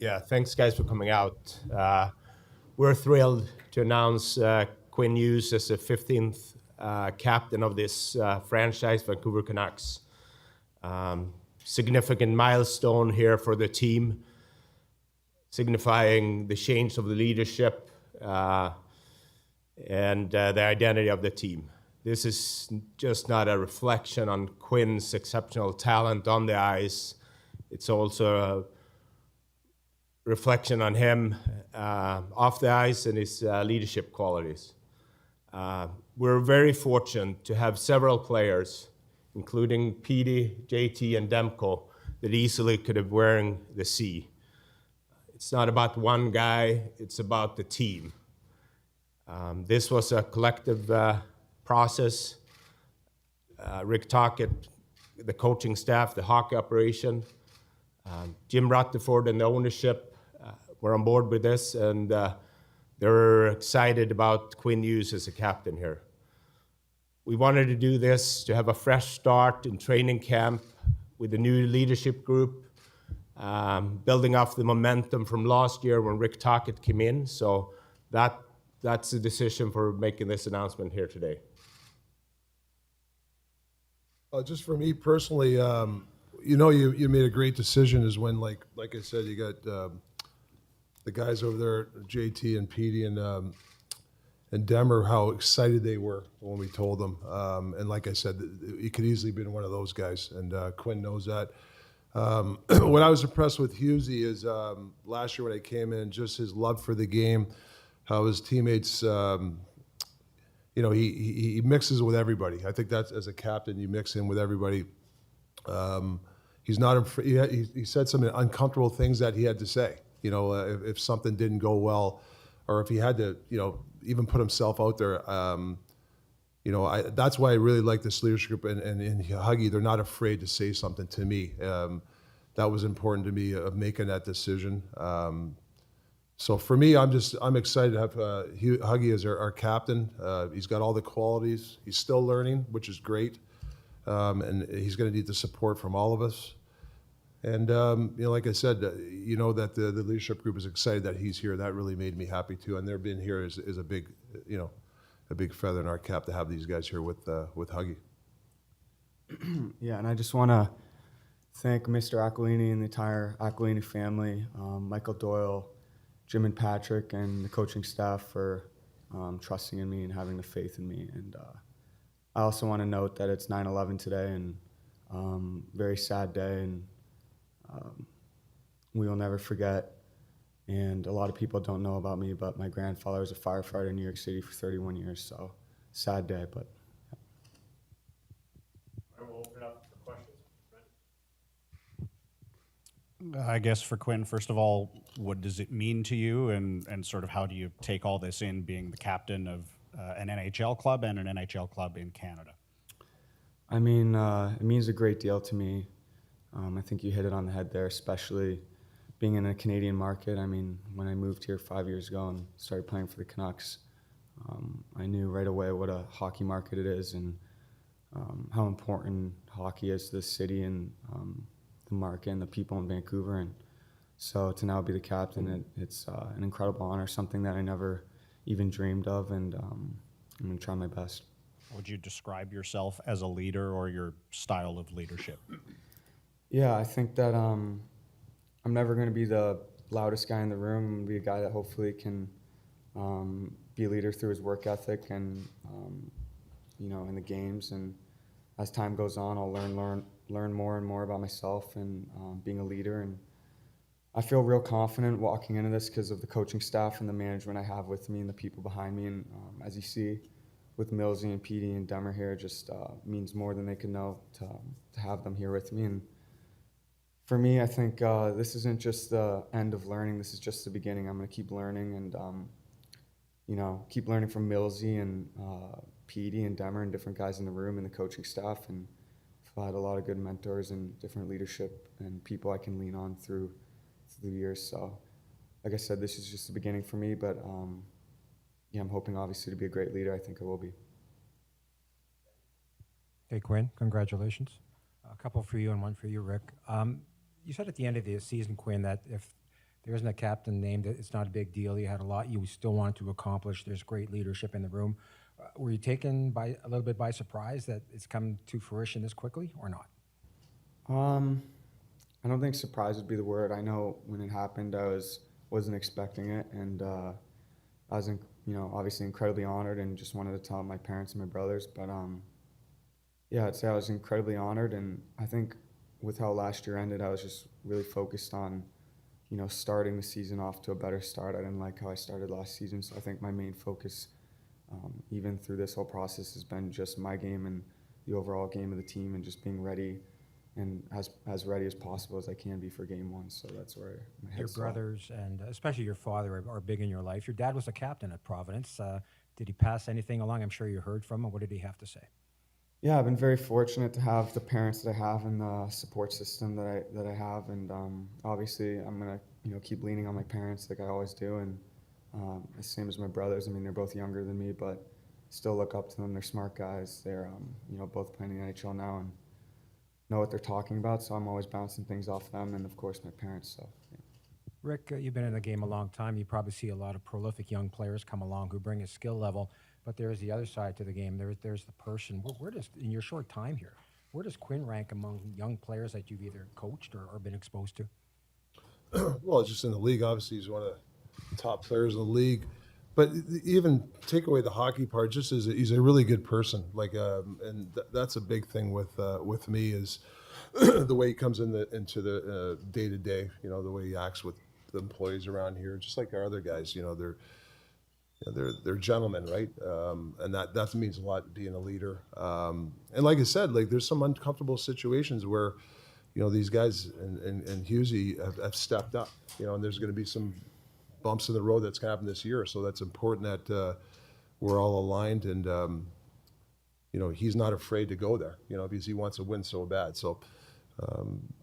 Yeah, thanks guys for coming out. We're thrilled to announce Quinn Hughes as the 15th captain of this franchise, Vancouver Canucks. Significant milestone here for the team, signifying the change of the leadership and the identity of the team. This is just not a reflection on Quinn's exceptional talent on the ice. It's also a reflection on him off the ice and his leadership qualities. We're very fortunate to have several players, including Petey, JT, and Demko, that easily could have wearing the C. It's not about one guy, it's about the team. This was a collective process. Rick Tocchet, the coaching staff, the hockey operation, Jim Rutherford and the ownership were on board with this, and they're excited about Quinn Hughes as a captain here. We wanted to do this to have a fresh start in training camp with a new leadership group, building off the momentum from last year when Rick Tocchet came in. So that's the decision for making this announcement here today. Just for me personally, you made a great decision is when, like I said, you got the guys over there, JT and Petey and Demmer, how excited they were when we told them. And like I said, it could easily have been one of those guys, and Quinn knows that. What I was impressed with Hughesy is last year when I came in, just his love for the game, how his teammates, he mixes with everybody. I think that's, as a captain, you mix in with everybody. He's not afraid. He said some uncomfortable things that he had to say. If something didn't go well, or if he had to, even put himself out there. That's why I really like this leadership group and Huggy. They're not afraid to say something to me. That was important to me of making that decision. So for me, I'm excited to have Huggy as our captain. He's got all the qualities. He's still learning, which is great. And he's going to need the support from all of us. And like I said, that the leadership group is excited that he's here. That really made me happy too. And their being here is a big, a big feather in our cap to have these guys here with Huggy. Yeah, and I just want to thank Mr. Aquilini and the entire Aquilini family, Michael Doyle, Jim and Patrick, and the coaching staff for trusting in me and having the faith in me. And I also want to note that it's 9/11 today, and very sad day, and we will never forget. And a lot of people don't know about me, but my grandfather was a firefighter in New York City for 31 years, so sad day, but. I will open it up for questions. I guess for Quinn, first of all, what does it mean to you, and sort of how do you take all this in, being the captain of an NHL club and an NHL club in Canada? I mean, it means a great deal to me. I think you hit it on the head there, especially being in a Canadian market. I mean, when I moved here 5 years ago and started playing for the Canucks, I knew right away what a hockey market it is and how important hockey is to the city and the market and the people in Vancouver. And so to now be the captain, it's an incredible honor, something that I never even dreamed of, and I'm going to try my best. Would you describe yourself as a leader or your style of leadership? Yeah, I think that I'm never going to be the loudest guy in the room. I'm going to be a guy that hopefully can be a leader through his work ethic and, in the games. And as time goes on, I'll learn more and more about myself and being a leader. And I feel real confident walking into this because of the coaching staff and the management I have with me and the people behind me. And as you see, with Millsy and Petey and Demmer here, just means more than they could know to have them here with me. And for me, I think this isn't just the end of learning. This is just the beginning. I'm going to keep learning and, keep learning from Millsy and Petey and Demmer and different guys in the room and the coaching staff. And I've had a lot of good mentors and different leadership and people I can lean on through the years. So, like I said, this is just the beginning for me, but I'm hoping obviously to be a great leader. I think I will be. Hey, Quinn, congratulations. A couple for you and one for you, Rick. You said at the end of the season, Quinn, that if There isn't a captain named. It's not a big deal. You had a lot you still wanted to accomplish. There's great leadership in the room. Were you taken by a little bit by surprise that it's come to fruition this quickly, or not? I don't think surprise would be the word. I know when it happened, wasn't expecting it, and I was, obviously incredibly honored, and just wanted to tell my parents and my brothers. But yeah, I'd say I was incredibly honored, and I think with how last year ended, I was just really focused on, starting the season off to a better start. I didn't like how I started last season, so I think my main focus, even through this whole process, has been just my game and the overall game of the team, and just being ready and as ready as possible as I can be for game one. So that's where my Your head's at. brothers and especially your father are big in your life. Your dad was a captain at Providence. Did he pass anything along? I'm sure you heard from him. What did he have to say? Yeah, I've been very fortunate to have the parents that I have and the support system that I have, and obviously I'm gonna keep leaning on my parents like I always do, and the same as my brothers. I mean, they're both younger than me, but still look up to them. They're smart guys. They're both playing in the NHL now and know what they're talking about. So I'm always bouncing things off them, and of course my parents. So. Yeah. Rick, you've been in the game a long time. You probably see a lot of prolific young players come along who bring a skill level, but there's the other side to the game. There's the person. Where does, in your short time here, where does Quinn rank among young players that you've either coached or been exposed to? Well, just in the league, obviously he's one of the top players in the league. But even take away the hockey part, just as he's a really good person. Like, and that's a big thing with me is the way he comes into the day to day. The way he acts with the employees around here, just like our other guys. They're gentlemen, right? And that means a lot, being a leader. And like I said, like there's some uncomfortable situations where, these guys and Hughesy have stepped up. And there's going to be some bumps in the road that's going to happen this year. So that's important that we're all aligned, and he's not afraid to go there. Because he wants to win so bad. So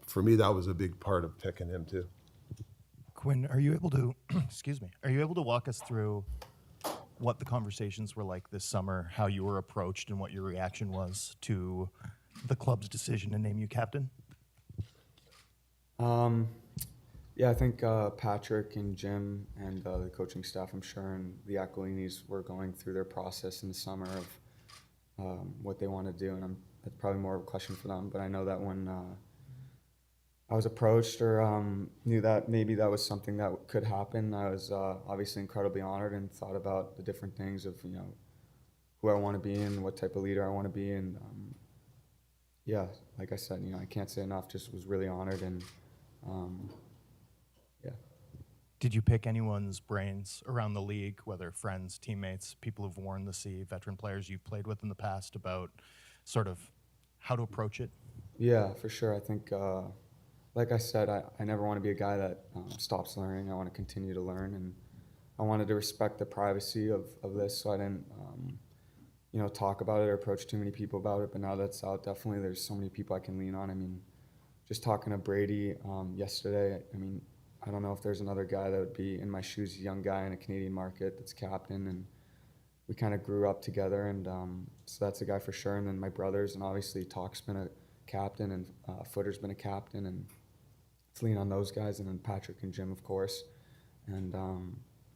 for me, that was a big part of picking him too. Quinn, are you able to, excuse me, are you able to walk us through what the conversations were like this summer, how you were approached, and what your reaction was to the club's decision to name you captain? Yeah, I think Patrick and Jim and the coaching staff, I'm sure, and the Aquilinis were going through their process in the summer of what they want to do, and that's probably more of a question for them. But I know that when I was approached or knew that maybe that was something that could happen, I was obviously incredibly honored and thought about the different things of who I want to be and what type of leader I want to be, and yeah, like I said, I can't say enough. Just was really honored, and yeah. Did you pick anyone's brains around the league, whether friends, teammates, people who've worn the C, veteran players you've played with in the past, about sort of how to approach it? Yeah, for sure. I think, like I said, I never want to be a guy that stops learning. I want to continue to learn, and I wanted to respect the privacy of this, so I didn't, talk about it or approach too many people about it. But now that's out, definitely there's so many people I can lean on. I mean, just talking to Brady yesterday, I mean, I don't know if there's another guy that would be in my shoes, a young guy in a Canadian market that's captain, and we kind of grew up together, and so that's a guy for sure. And then my brothers, and obviously Talk's been a captain, and Footer's been a captain, and let's lean on those guys, and then Patrick and Jim, of course. And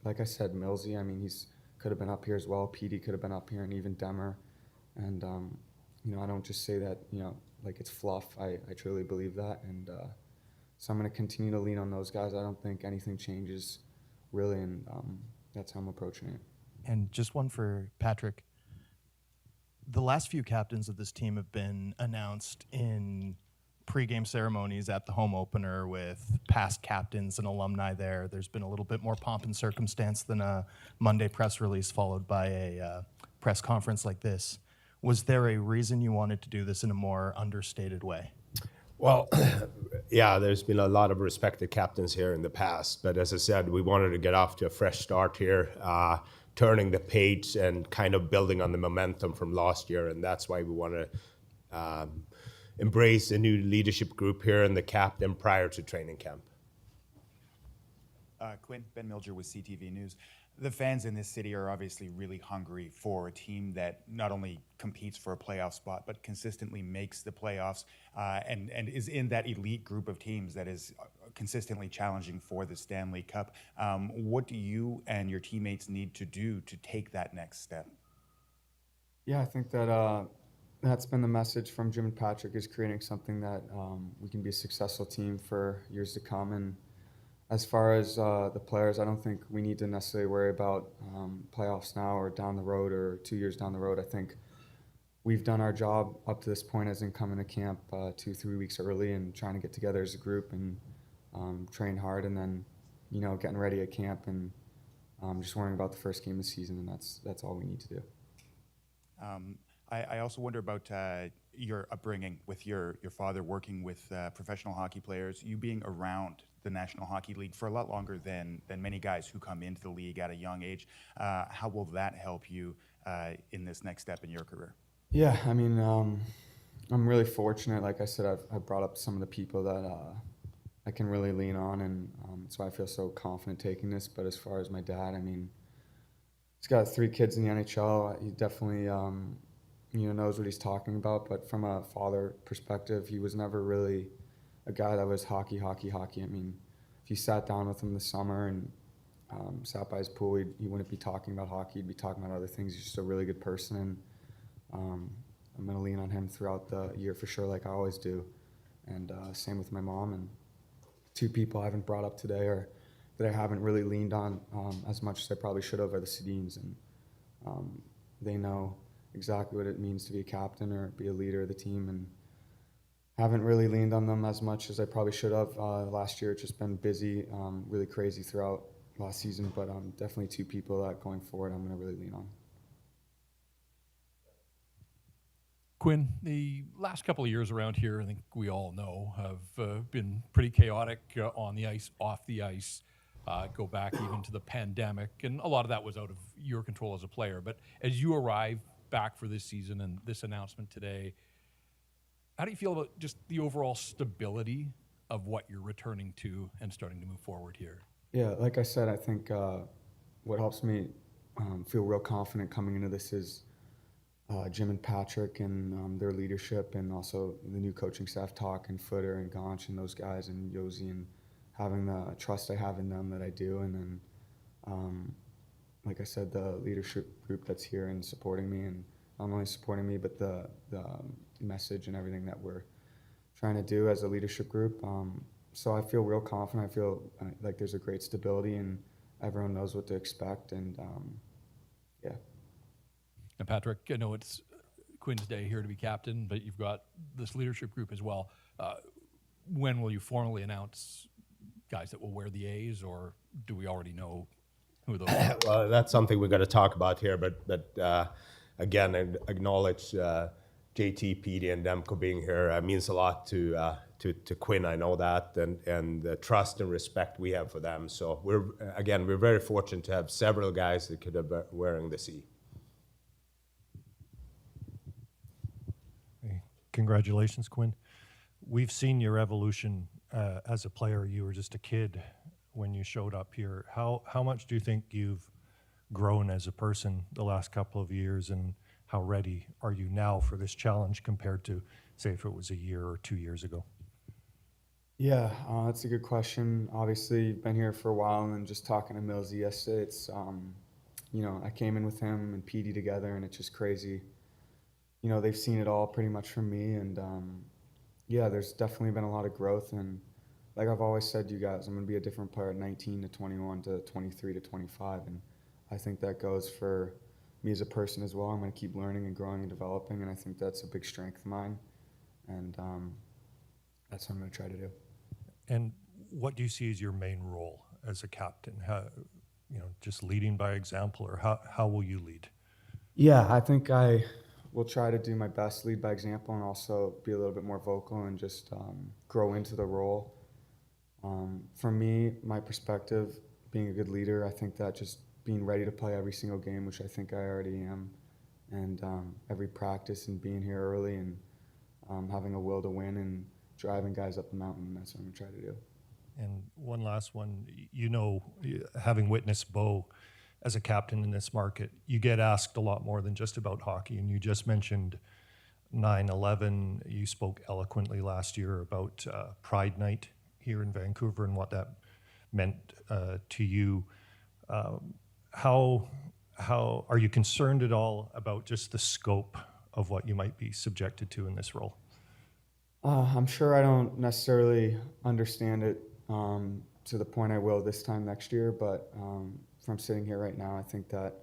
like I said, Millsy, I mean, he's could have been up here as well. PD could have been up here, and even Demmer. And I don't just say that like it's fluff. I truly believe that, and so I'm going to continue to lean on those guys. I don't think anything changes really, and that's how I'm approaching it. And just one for Patrick. The last few captains of this team have been announced in pregame ceremonies at the home opener with past captains and alumni there. There's been a little bit more pomp and circumstance than a Monday press release followed by a press conference like this. Was there a reason you wanted to do this in a more understated way? Well, yeah, there's been a lot of respected captains here in the past, but as I said, we wanted to get off to a fresh start here, turning the page and kind of building on the momentum from last year, and that's why we want to embrace a new leadership group here and the captain prior to training camp. Quinn, Ben Milger with CTV News. The fans in this city are obviously really hungry for a team that not only competes for a playoff spot, but consistently makes the playoffs and is in that elite group of teams that is consistently challenging for the Stanley Cup. What do you and your teammates need to do to take that next step? Yeah, I think that that's been the message from Jim and Patrick, is creating something that we can be a successful team for years to come. And as far as the players, I don't think we need to necessarily worry about playoffs now or down the road or 2 years down the road. I think we've done our job up to this point, as in coming to camp 2-3 weeks early and trying to get together as a group and train hard, and then getting ready at camp and just worrying about the first game of the season, and that's all we need to do. I also wonder about your upbringing with your father working with professional hockey players, you being around the National Hockey League for a lot longer than many guys who come into the league at a young age. How will that help you in this next step in your career? Yeah, I mean, I'm really fortunate. Like I said, I've brought up some of the people that I can really lean on, and that's why I feel so confident taking this. But as far as my dad, I mean, he's got 3 kids in the NHL. He definitely knows what he's talking about. But from a father perspective, he was never really a guy that was hockey. I mean, if you sat down with him this summer and sat by his pool, he wouldn't be talking about hockey. He'd be talking about other things. He's just a really good person, and I'm going to lean on him throughout the year for sure, like I always do. And same with my mom. And 2 people I haven't brought up today, or that I haven't really leaned on as much as I probably should have, are the Sedins. And they know exactly what it means to be a captain or be a leader of the team, and haven't really leaned on them as much as I probably should have. Last year it's just been busy, really crazy throughout last season, but definitely 2 people that going forward I'm going to really lean on. Quinn, the last couple of years around here, I think we all know, have been pretty chaotic on the ice, off the ice. Go back even to the pandemic, and a lot of that was out of your control as a player. But as you arrive back for this season and this announcement today, how do you feel about just the overall stability of what you're returning to and starting to move forward here? Yeah, like I said, I think what helps me feel real confident coming into this is Jim and Patrick and their leadership, and also the new coaching staff, Talk and Footer and Gonch and those guys and Yosi, and having the trust I have in them that I do. And then, like I said, the leadership group that's here and supporting me, and not only supporting me, but the message and everything that we're trying to do as a leadership group. So I feel real confident. I feel like there's a great stability, and everyone knows what to expect. And yeah. And Patrick, I know it's Quinn's day here to be captain, but you've got this leadership group as well. When will you formally announce guys that will wear the A's, or do we already know who those are? Well, that's something we're going to talk about here, but again, I acknowledge JT, PD, and Demko being here means a lot to Quinn. I know that, and the trust and respect we have for them. So we're very fortunate to have several guys that could have been wearing the C. Congratulations, Quinn. We've seen your evolution as a player. You were just a kid when you showed up here. How much do you think you've grown as a person the last couple of years, and how ready are you now for this challenge compared to, say, if it was a year or 2 years ago? Yeah, that's a good question. Obviously, been here for a while, and then just talking to Millsy yesterday, it's, I came in with him and PD together, and it's just crazy. They've seen it all pretty much from me, and yeah, there's definitely been a lot of growth. And like I've always said to you guys, I'm going to be a different player at 19 to 21 to 23 to 25, and I think that goes for me as a person as well. I'm going to keep learning and growing and developing, and I think that's a big strength of mine, and that's what I'm going to try to do. And what do you see as your main role as a captain? How, just leading by example, or how will you lead? Yeah, I think I will try to do my best, lead by example, and also be a little bit more vocal and just grow into the role. For me, my perspective, being a good leader, I think that just being ready to play every single game, which I think I already am, and every practice, and being here early, and having a will to win and driving guys up the mountain, that's what I'm going to try to do. And one last one, having witnessed Bo as a captain in this market, you get asked a lot more than just about hockey. And you just mentioned 9/11. You spoke eloquently last year about Pride Night here in Vancouver and what that meant to you. How are you concerned at all about just the scope of what you might be subjected to in this role? I'm sure I don't necessarily understand it to the point I will this time next year, but from sitting here right now, I think that,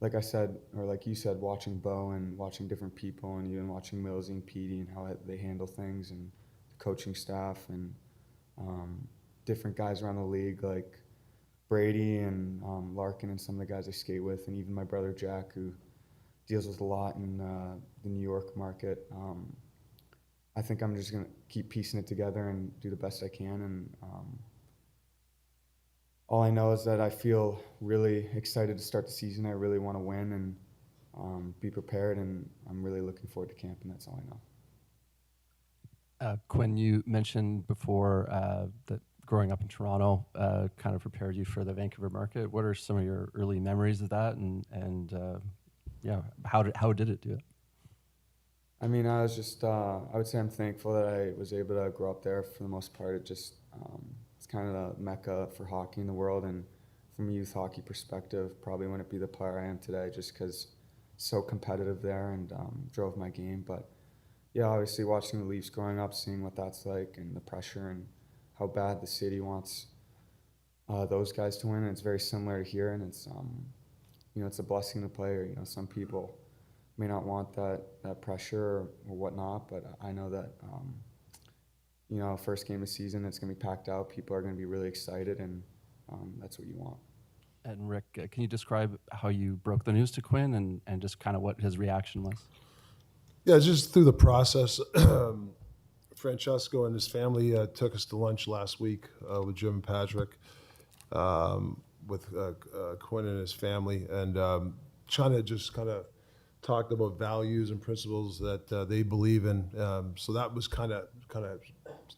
like I said, or like you said, watching Bo and watching different people and even watching Millsy and Petey and how they handle things and the coaching staff and different guys around the league like Brady and Larkin and some of the guys I skate with, and even my brother Jack, who deals with a lot in the New York market. I think I'm just going to keep piecing it together and do the best I can. And all I know is that I feel really excited to start the season. I really want to win and be prepared, and I'm really looking forward to camp, and that's all I know. Quinn, you mentioned before that growing up in Toronto kind of prepared you for the Vancouver market. What are some of your early memories of that, and yeah, how did it do it? I mean, I was just, I would say I'm thankful that I was able to grow up there for the most part. It just, it's kind of the mecca for hockey in the world, and from a youth hockey perspective, probably wouldn't be the player I am today just because it's so competitive there and drove my game. But yeah, obviously watching the Leafs growing up, seeing what that's like and the pressure and how bad the city wants those guys to win. And it's very similar to here, and it's, you know, it's a blessing to play. You know, some people may not want that pressure or whatnot, but I know that, you know, first game of the season, it's going to be packed out. People are going to be really excited, and that's what you want. And Rick, can you describe how you broke the news to Quinn and just kind of what his reaction was? Yeah, just through the process. Francesco and his family took us to lunch last week with Jim and Patrick, with Quinn and his family, and trying to just kind of talked about values and principles that they believe in. So that was kind of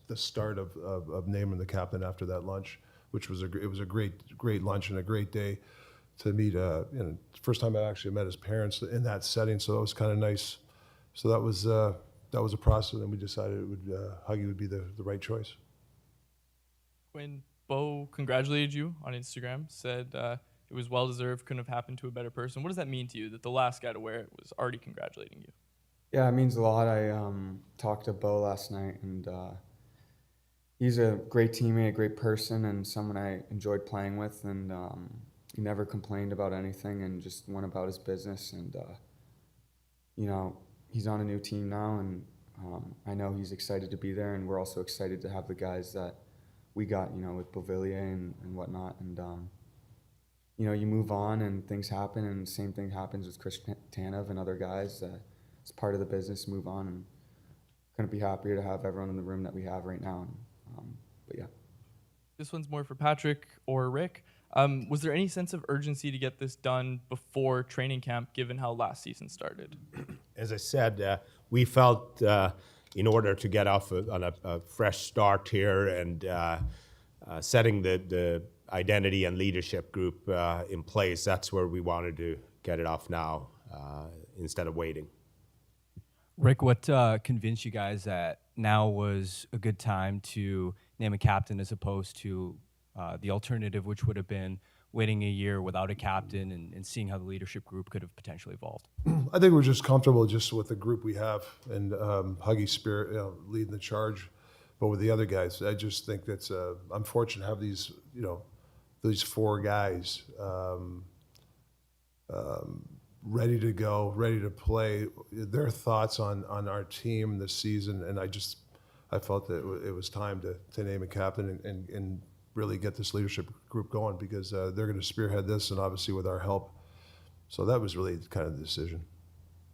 the start of naming the captain after that lunch, which was it was a great lunch and a great day to meet. You know, first time I actually met his parents in that setting, so that was kind of nice. So that was a process, and we decided Huggy would be the right choice. When Bo congratulated you on Instagram, said it was well-deserved, couldn't have happened to a better person. What does that mean to you that the last guy to wear it was already congratulating you? Yeah, it means a lot. I talked to Bo last night, and he's a great teammate, a great person, and someone I enjoyed playing with, and he never complained about anything and just went about his business. And, you know, he's on a new team now, and I know he's excited to be there, and we're also excited to have the guys that we got, you know, with Beauvillier and whatnot. And, you know, you move on and things happen, and the same thing happens with Chris Tanev and other guys. It's part of the business, move on, and couldn't be happier to have everyone in the room that we have right now. And, but yeah. This one's more for Patrick or Rick. Was there any sense of urgency to get this done before training camp, given how last season started? As I said, we felt in order to get off on a fresh start here and setting the identity and leadership group in place, that's where we wanted to get it off now instead of waiting. Rick, what convinced you guys that now was a good time to name a captain as opposed to the alternative, which would have been waiting a year without a captain and seeing how the leadership group could have potentially evolved? I think we're just comfortable just with the group we have and Huggy's spirit, you know, leading the charge. But with the other guys, I just think that's I'm fortunate to have these, you know, these four guys ready to go, ready to play. Their thoughts on our team this season, and I felt that it was time to name a captain and really get this leadership group going, because they're going to spearhead this, and obviously with our help. So that was really kind of the decision.